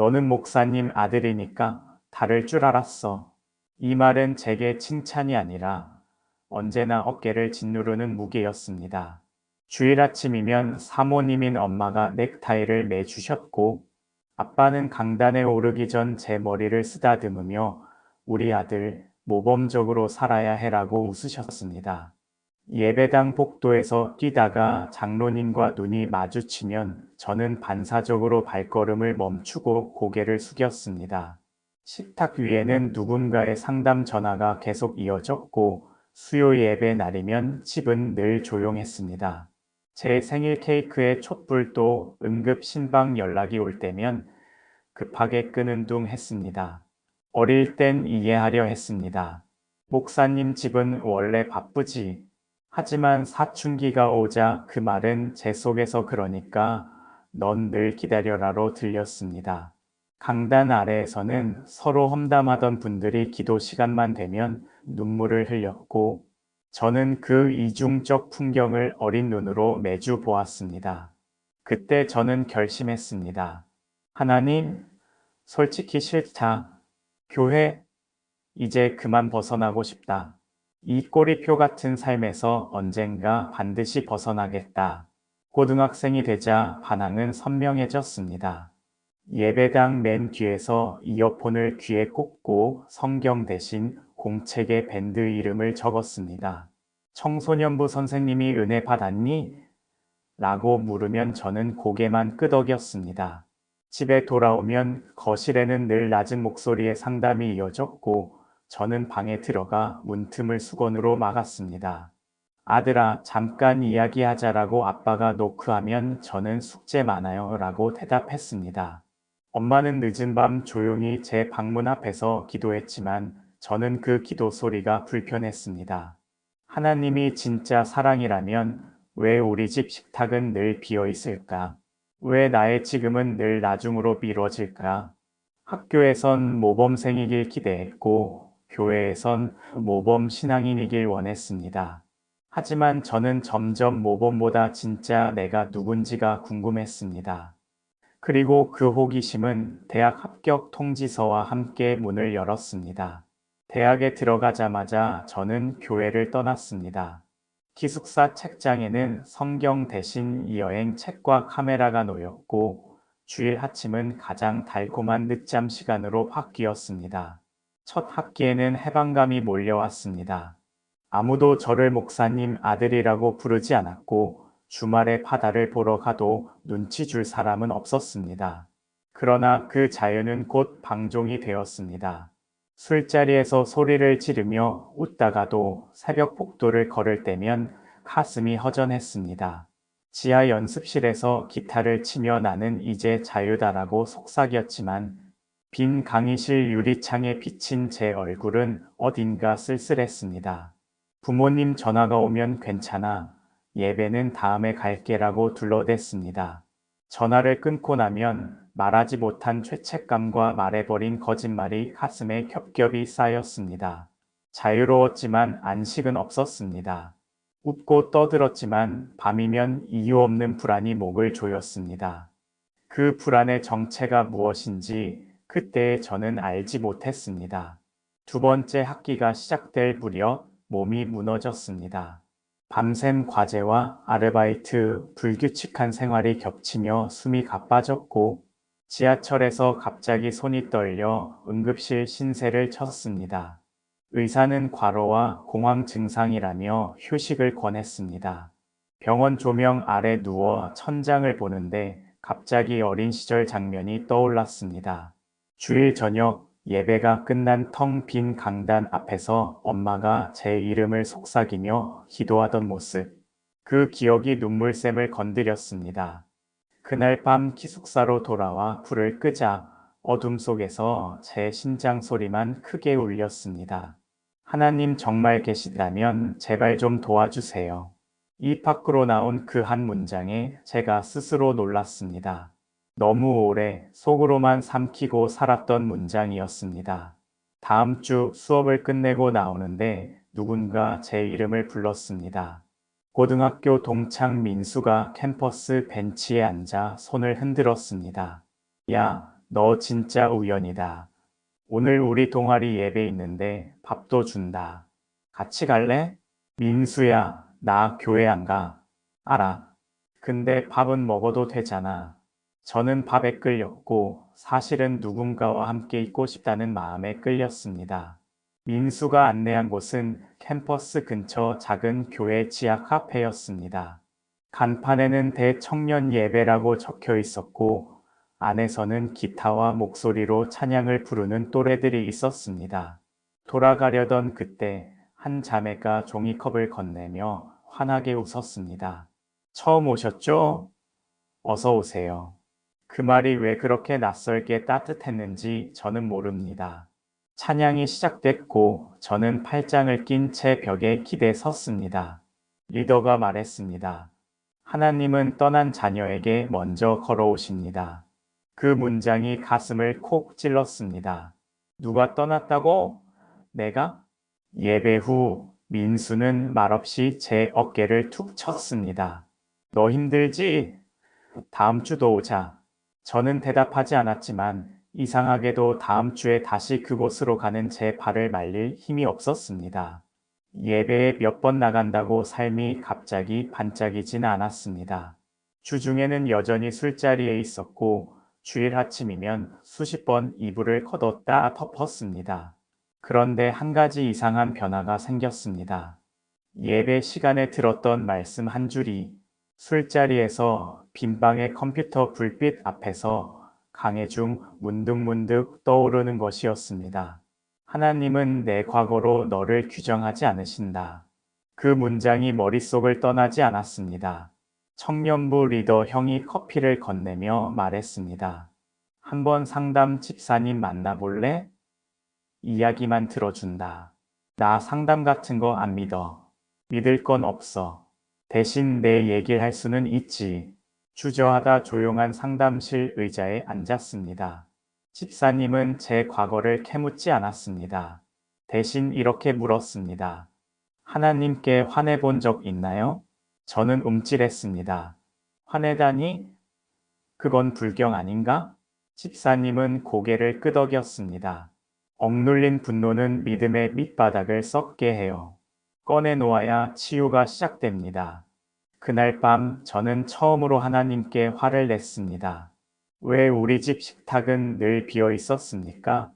너는 목사님 아들이니까 다를 줄 알았어. 이 말은 제게 칭찬이 아니라 언제나 어깨를 짓누르는 무게였습니다. 주일 아침이면 사모님인 엄마가 넥타이를 매주셨고 아빠는 강단에 오르기 전 제 머리를 쓰다듬으며 우리 아들 모범적으로 살아야 해라고 웃으셨습니다. 예배당 복도에서 뛰다가 장로님과 눈이 마주치면 저는 반사적으로 발걸음을 멈추고 고개를 숙였습니다. 식탁 위에는 누군가의 상담 전화가 계속 이어졌고 수요 예배 날이면 집은 늘 조용했습니다. 제 생일 케이크의 촛불도 응급 신방 연락이 올 때면 급하게 끄는 둥 했습니다. 어릴 땐 이해하려 했습니다. 목사님 집은 원래 바쁘지. 하지만 사춘기가 오자 그 말은 제 속에서 그러니까 넌 늘 기다려라로 들렸습니다. 강단 아래에서는 서로 험담하던 분들이 기도 시간만 되면 눈물을 흘렸고 저는 그 이중적 풍경을 어린 눈으로 매주 보았습니다. 그때 저는 결심했습니다. 하나님, 솔직히 싫다. 교회, 이제 그만 벗어나고 싶다. 이 꼬리표 같은 삶에서 언젠가 반드시 벗어나겠다. 고등학생이 되자 반항은 선명해졌습니다. 예배당 맨 뒤에서 이어폰을 귀에 꽂고 성경 대신 공책에 밴드 이름을 적었습니다. 청소년부 선생님이 은혜 받았니? 라고 물으면 저는 고개만 끄덕였습니다. 집에 돌아오면 거실에는 늘 낮은 목소리의 상담이 이어졌고 저는 방에 들어가 문틈을 수건으로 막았습니다. 아들아, 잠깐 이야기하자라고 아빠가 노크하면 저는 숙제 많아요 라고 대답했습니다. 엄마는 늦은 밤 조용히 제 방문 앞에서 기도했지만 저는 그 기도 소리가 불편했습니다. 하나님이 진짜 사랑이라면 왜 우리 집 식탁은 늘 비어 있을까? 왜 나의 지금은 늘 나중으로 미뤄질까? 학교에선 모범생이길 기대했고 교회에선 모범 신앙인이길 원했습니다. 하지만 저는 점점 모범보다 진짜 내가 누군지가 궁금했습니다. 그리고 그 호기심은 대학 합격 통지서와 함께 문을 열었습니다. 대학에 들어가자마자 저는 교회를 떠났습니다. 기숙사 책장에는 성경 대신 여행 책과 카메라가 놓였고 주일 아침은 가장 달콤한 늦잠 시간으로 바뀌었습니다. 첫 학기에는 해방감이 몰려왔습니다. 아무도 저를 목사님 아들이라고 부르지 않았고 주말에 바다를 보러 가도 눈치 줄 사람은 없었습니다. 그러나 그 자유는 곧 방종이 되었습니다. 술자리에서 소리를 지르며 웃다가도 새벽 복도를 걸을 때면 가슴이 허전했습니다. 지하 연습실에서 기타를 치며 나는 이제 자유다라고 속삭였지만 빈 강의실 유리창에 비친 제 얼굴은 어딘가 쓸쓸했습니다. 부모님 전화가 오면 괜찮아. 예배는 다음에 갈게라고 둘러댔습니다. 전화를 끊고 나면 말하지 못한 죄책감과 말해버린 거짓말이 가슴에 겹겹이 쌓였습니다. 자유로웠지만 안식은 없었습니다. 웃고 떠들었지만 밤이면 이유 없는 불안이 목을 조였습니다. 그 불안의 정체가 무엇인지 그때 저는 알지 못했습니다. 두 번째 학기가 시작될 무렵 몸이 무너졌습니다. 밤샘 과제와 아르바이트, 불규칙한 생활이 겹치며 숨이 가빠졌고 지하철에서 갑자기 손이 떨려 응급실 신세를 쳤습니다. 의사는 과로와 공황 증상이라며 휴식을 권했습니다. 병원 조명 아래 누워 천장을 보는데 갑자기 어린 시절 장면이 떠올랐습니다. 주일 저녁 예배가 끝난 텅 빈 강단 앞에서 엄마가 제 이름을 속삭이며 기도하던 모습. 그 기억이 눈물샘을 건드렸습니다. 그날 밤 기숙사로 돌아와 불을 끄자 어둠 속에서 제 심장 소리만 크게 울렸습니다. 하나님 정말 계시다면 제발 좀 도와주세요. 입 밖으로 나온 그 한 문장에 제가 스스로 놀랐습니다. 너무 오래 속으로만 삼키고 살았던 문장이었습니다. 다음 주 수업을 끝내고 나오는데 누군가 제 이름을 불렀습니다. 고등학교 동창 민수가 캠퍼스 벤치에 앉아 손을 흔들었습니다. 야, 너 진짜 우연이다. 오늘 우리 동아리 예배 있는데 밥도 준다. 같이 갈래? 민수야, 나 교회 안 가. 알아. 근데 밥은 먹어도 되잖아. 저는 밥에 끌렸고 사실은 누군가와 함께 있고 싶다는 마음에 끌렸습니다. 민수가 안내한 곳은 캠퍼스 근처 작은 교회 지하 카페였습니다. 간판에는 대청년 예배라고 적혀 있었고 안에서는 기타와 목소리로 찬양을 부르는 또래들이 있었습니다. 돌아가려던 그때 한 자매가 종이컵을 건네며 환하게 웃었습니다. 처음 오셨죠? 어서 오세요. 그 말이 왜 그렇게 낯설게 따뜻했는지 저는 모릅니다. 찬양이 시작됐고 저는 팔짱을 낀 채 벽에 기대 섰습니다. 리더가 말했습니다. 하나님은 떠난 자녀에게 먼저 걸어오십니다. 그 문장이 가슴을 콕 찔렀습니다. 누가 떠났다고? 내가? 예배 후 민수는 말없이 제 어깨를 툭 쳤습니다. 너 힘들지? 다음 주도 오자. 저는 대답하지 않았지만 이상하게도 다음 주에 다시 그곳으로 가는 제 발을 말릴 힘이 없었습니다. 예배에 몇 번 나간다고 삶이 갑자기 반짝이진 않았습니다. 주중에는 여전히 술자리에 있었고 주일 아침이면 수십 번 이불을 걷었다 덮었습니다. 그런데 한 가지 이상한 변화가 생겼습니다. 예배 시간에 들었던 말씀 한 줄이 술자리에서 빈방의 컴퓨터 불빛 앞에서 강해중 문득문득 떠오르는 것이었습니다. 하나님은 내 과거로 너를 규정하지 않으신다. 그 문장이 머릿속을 떠나지 않았습니다. 청년부 리더 형이 커피를 건네며 말했습니다. 한번 상담 집사님 만나볼래? 이야기만 들어준다. 나 상담 같은 거 안 믿어. 믿을 건 없어. 대신 내 얘기를 할 수는 있지. 주저하다 조용한 상담실 의자에 앉았습니다. 집사님은 제 과거를 캐묻지 않았습니다. 대신 이렇게 물었습니다. 하나님께 화내본 적 있나요? 저는 움찔했습니다. 화내다니? 그건 불경 아닌가? 집사님은 고개를 끄덕였습니다. 억눌린 분노는 믿음의 밑바닥을 썩게 해요. 꺼내놓아야 치유가 시작됩니다. 그날 밤 저는 처음으로 하나님께 화를 냈습니다. 왜 우리 집 식탁은 늘 비어 있었습니까?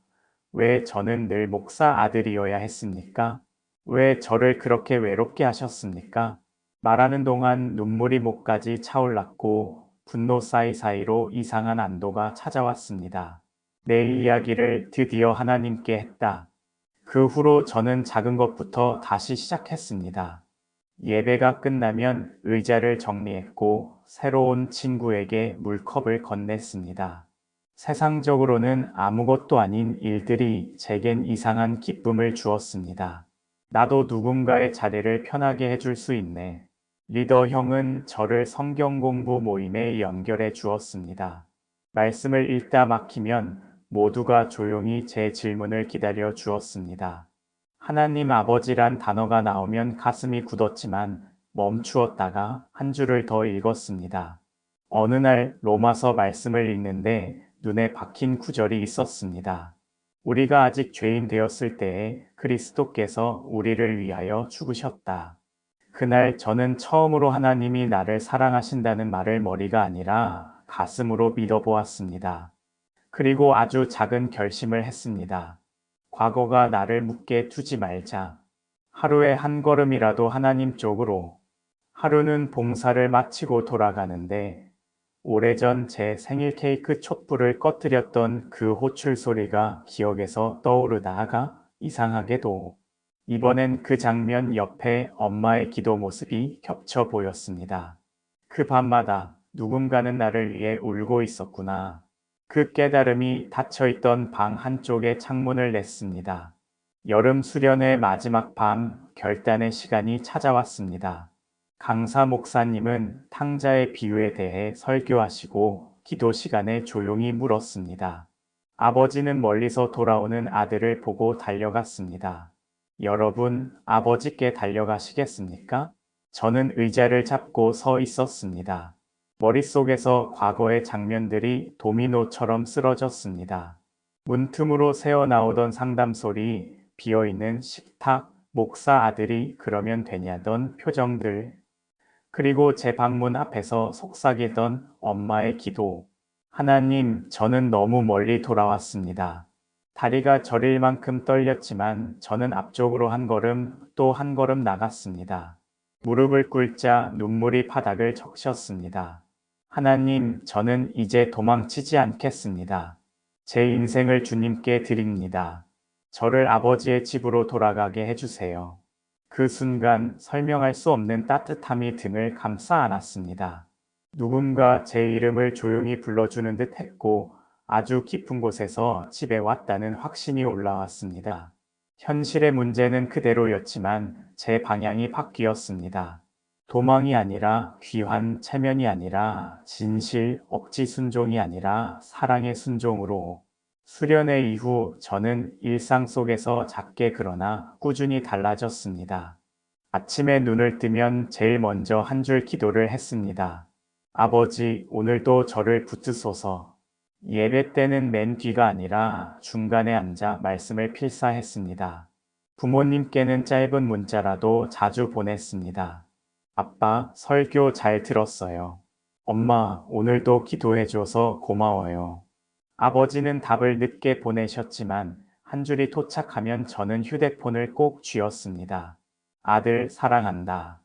왜 저는 늘 목사 아들이어야 했습니까? 왜 저를 그렇게 외롭게 하셨습니까? 말하는 동안 눈물이 목까지 차올랐고 분노 사이사이로 이상한 안도가 찾아왔습니다. 내 이야기를 드디어 하나님께 했다. 그 후로 저는 작은 것부터 다시 시작했습니다. 예배가 끝나면 의자를 정리했고 새로운 친구에게 물컵을 건넸습니다. 세상적으로는 아무것도 아닌 일들이 제겐 이상한 기쁨을 주었습니다. 나도 누군가의 자리를 편하게 해줄 수 있네. 리더 형은 저를 성경 공부 모임에 연결해 주었습니다. 말씀을 읽다 막히면 모두가 조용히 제 질문을 기다려 주었습니다. 하나님 아버지란 단어가 나오면 가슴이 굳었지만 멈추었다가 한 줄을 더 읽었습니다. 어느 날 로마서 말씀을 읽는데 눈에 박힌 구절이 있었습니다. 우리가 아직 죄인 되었을 때에 그리스도께서 우리를 위하여 죽으셨다. 그날 저는 처음으로 하나님이 나를 사랑하신다는 말을 머리가 아니라 가슴으로 믿어보았습니다. 그리고 아주 작은 결심을 했습니다. 과거가 나를 묻게 두지 말자. 하루에 한 걸음이라도 하나님 쪽으로. 하루는 봉사를 마치고 돌아가는데 오래전 제 생일 케이크 촛불을 꺼뜨렸던 그 호출 소리가 기억에서 떠오르다가 이상하게도 이번엔 그 장면 옆에 엄마의 기도 모습이 겹쳐 보였습니다. 그 밤마다 누군가는 나를 위해 울고 있었구나. 그 깨달음이 닫혀있던 방 한쪽에 창문을 냈습니다. 여름 수련의 마지막 밤, 결단의 시간이 찾아왔습니다. 강사 목사님은 탕자의 비유에 대해 설교하시고 기도 시간에 조용히 물었습니다. 아버지는 멀리서 돌아오는 아들을 보고 달려갔습니다. 여러분, 아버지께 달려가시겠습니까? 저는 의자를 잡고 서 있었습니다. 머릿속에서 과거의 장면들이 도미노처럼 쓰러졌습니다. 문틈으로 새어나오던 상담소리, 비어있는 식탁, 목사 아들이 그러면 되냐던 표정들, 그리고 제 방문 앞에서 속삭이던 엄마의 기도. 하나님, 저는 너무 멀리 돌아왔습니다. 다리가 저릴 만큼 떨렸지만 저는 앞쪽으로 한 걸음 또 한 걸음 나갔습니다. 무릎을 꿇자 눈물이 바닥을 적셨습니다. 하나님, 저는 이제 도망치지 않겠습니다. 제 인생을 주님께 드립니다. 저를 아버지의 집으로 돌아가게 해주세요. 그 순간 설명할 수 없는 따뜻함이 등을 감싸 안았습니다. 누군가 제 이름을 조용히 불러주는 듯 했고 아주 깊은 곳에서 집에 왔다는 확신이 올라왔습니다. 현실의 문제는 그대로였지만 제 방향이 바뀌었습니다. 도망이 아니라 귀환, 체면이 아니라 진실, 억지 순종이 아니라 사랑의 순종으로. 수련회 이후 저는 일상 속에서 작게 그러나 꾸준히 달라졌습니다. 아침에 눈을 뜨면 제일 먼저 한 줄 기도를 했습니다. 아버지, 오늘도 저를 붙드소서. 예배 때는 맨 뒤가 아니라 중간에 앉아 말씀을 필사했습니다. 부모님께는 짧은 문자라도 자주 보냈습니다. 아빠, 설교 잘 들었어요. 엄마, 오늘도 기도해줘서 고마워요. 아버지는 답을 늦게 보내셨지만 한 줄이 도착하면 저는 휴대폰을 꼭 쥐었습니다. 아들, 사랑한다.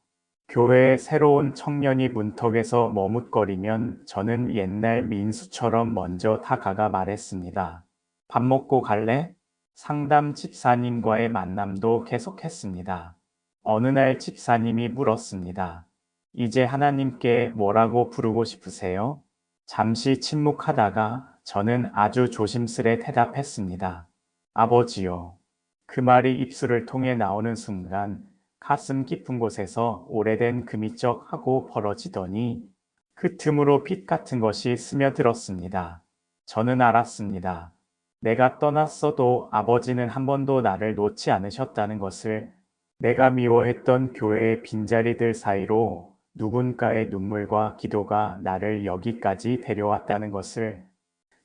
교회에 새로운 청년이 문턱에서 머뭇거리면 저는 옛날 민수처럼 먼저 다가가 말했습니다. 밥 먹고 갈래? 상담 집사님과의 만남도 계속했습니다. 어느 날 집사님이 물었습니다. 이제 하나님께 뭐라고 부르고 싶으세요? 잠시 침묵하다가 저는 아주 조심스레 대답했습니다. 아버지요. 그 말이 입술을 통해 나오는 순간 가슴 깊은 곳에서 오래된 금이 쩍 하고 벌어지더니 그 틈으로 빛 같은 것이 스며들었습니다. 저는 알았습니다. 내가 떠났어도 아버지는 한 번도 나를 놓지 않으셨다는 것을, 내가 미워했던 교회의 빈자리들 사이로 누군가의 눈물과 기도가 나를 여기까지 데려왔다는 것을,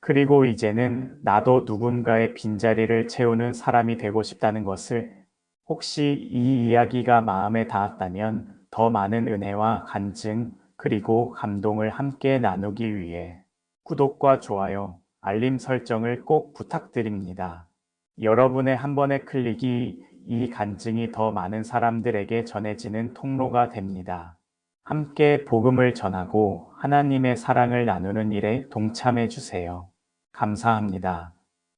그리고 이제는 나도 누군가의 빈자리를 채우는 사람이 되고 싶다는 것을. 혹시 이 이야기가 마음에 닿았다면 더 많은 은혜와 간증 그리고 감동을 함께 나누기 위해 구독과 좋아요, 알림 설정을 꼭 부탁드립니다. 여러분의 한 번의 클릭이 이 간증이 더 많은 사람들에게 전해지는 통로가 됩니다. 함께 복음을 전하고 하나님의 사랑을 나누는 일에 동참해 주세요. 감사합니다.